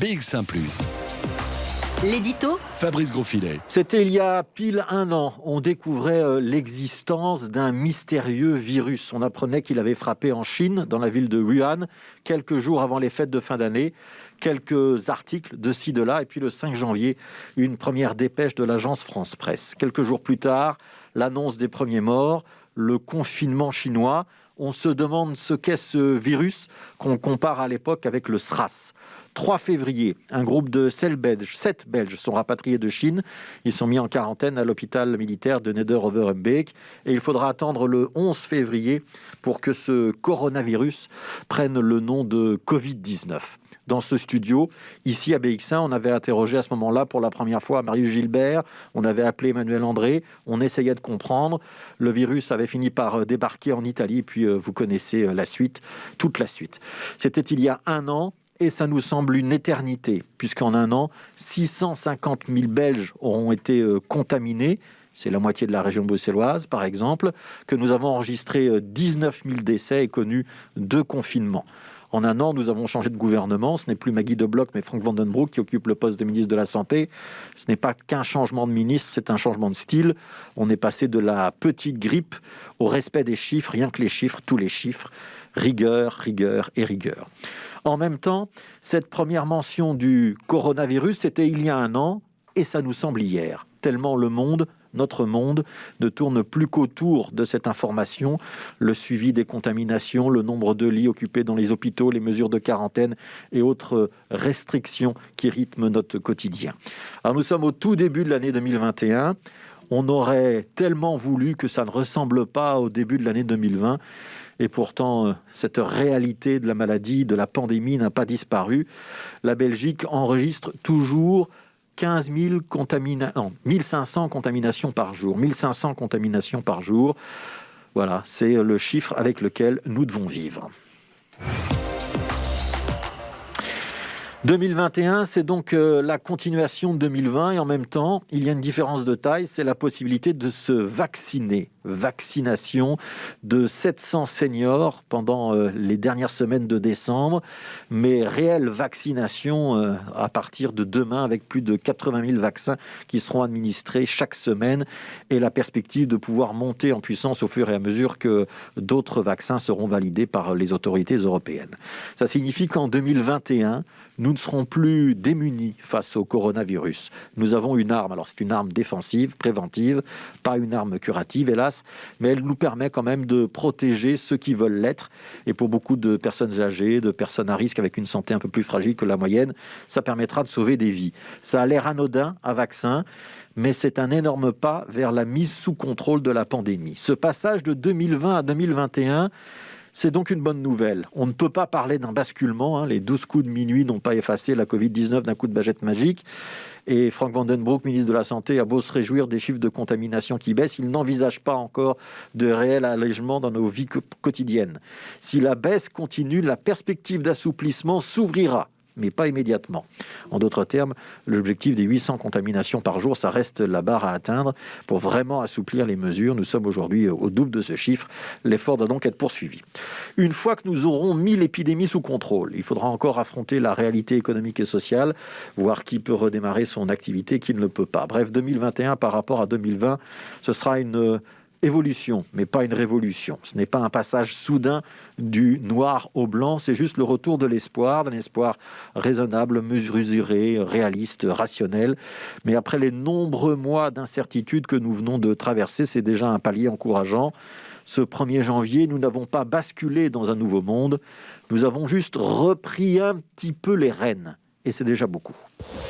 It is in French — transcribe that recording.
BX1 +. L'édito Fabrice Grosfilet. C'était il y a pile un an. On découvrait l'existence d'un mystérieux virus. On apprenait qu'il avait frappé en Chine, dans la ville de Wuhan, quelques jours avant les fêtes de fin d'année. Quelques articles de ci, de là. Et puis le 5 janvier, une première dépêche de l'agence France Presse. Quelques jours plus tard, l'annonce des premiers morts, le confinement chinois. On se demande ce qu'est ce virus qu'on compare à l'époque avec le SRAS. 3 février, un groupe de 7 Belges sont rapatriés de Chine. Ils sont mis en quarantaine à l'hôpital militaire de Neder-Overbeek. Et il faudra attendre le 11 février pour que ce coronavirus prenne le nom de Covid-19. Dans ce studio, ici à BX1, on avait interrogé à ce moment-là pour la première fois Marius Gilbert, on avait appelé Emmanuel André, on essayait de comprendre. Le virus avait fini par débarquer en Italie, puis vous connaissez la suite, toute la suite. C'était il y a un an. Et ça nous semble une éternité, puisqu'en un an, 650 000 Belges auront été contaminés. C'est la moitié de la région bruxelloise, par exemple, que nous avons enregistré 19 000 décès et connu 2 confinements. En un an, nous avons changé de gouvernement. Ce n'est plus Maggie De Blok, mais Frank Vandenbroek qui occupe le poste de ministre de la Santé. Ce n'est pas qu'un changement de ministre, c'est un changement de style. On est passé de la petite grippe au respect des chiffres, rien que les chiffres, tous les chiffres. Rigueur, rigueur et rigueur. En même temps, cette première mention du coronavirus, c'était il y a un an, et ça nous semble hier, tellement le monde, notre monde, ne tourne plus qu'autour de cette information, le suivi des contaminations, le nombre de lits occupés dans les hôpitaux, les mesures de quarantaine et autres restrictions qui rythment notre quotidien. Alors nous sommes au tout début de l'année 2021, on aurait tellement voulu que ça ne ressemble pas au début de l'année 2020, et pourtant, cette réalité de la maladie, de la pandémie n'a pas disparu. La Belgique enregistre toujours 1500 contaminations par jour. 1500 contaminations par jour. Voilà, c'est le chiffre avec lequel nous devons vivre. 2021, c'est donc la continuation de 2020 et en même temps, il y a une différence de taille, c'est la possibilité de se vacciner. Vaccination de 700 seniors pendant les dernières semaines de décembre, mais réelle vaccination à partir de demain avec plus de 80 000 vaccins qui seront administrés chaque semaine et la perspective de pouvoir monter en puissance au fur et à mesure que d'autres vaccins seront validés par les autorités européennes. Ça signifie qu'en 2021, nous ne serons plus démunis face au coronavirus. Nous avons une arme, alors c'est une arme défensive, préventive, pas une arme curative, hélas, mais elle nous permet quand même de protéger ceux qui veulent l'être. Et pour beaucoup de personnes âgées, de personnes à risque avec une santé un peu plus fragile que la moyenne, ça permettra de sauver des vies. Ça a l'air anodin, un vaccin, mais c'est un énorme pas vers la mise sous contrôle de la pandémie. Ce passage de 2020 à 2021, c'est donc une bonne nouvelle. On ne peut pas parler d'un basculement. Les 12 coups de minuit n'ont pas effacé la Covid-19 d'un coup de baguette magique. Et Frank Vandenbroek, ministre de la Santé, a beau se réjouir des chiffres de contamination qui baissent, il n'envisage pas encore de réel allègement dans nos vies quotidiennes. Si la baisse continue, la perspective d'assouplissement s'ouvrira, mais pas immédiatement. En d'autres termes, l'objectif des 800 contaminations par jour, ça reste la barre à atteindre pour vraiment assouplir les mesures. Nous sommes aujourd'hui au double de ce chiffre. L'effort doit donc être poursuivi. Une fois que nous aurons mis l'épidémie sous contrôle, il faudra encore affronter la réalité économique et sociale, voir qui peut redémarrer son activité, qui ne le peut pas. Bref, 2021 par rapport à 2020, ce sera une évolution, mais pas une révolution. Ce n'est pas un passage soudain du noir au blanc, c'est juste le retour de l'espoir, d'un espoir raisonnable, mesuré, réaliste, rationnel. Mais après les nombreux mois d'incertitude que nous venons de traverser, c'est déjà un palier encourageant. Ce 1er janvier, nous n'avons pas basculé dans un nouveau monde, nous avons juste repris un petit peu les rênes, et c'est déjà beaucoup.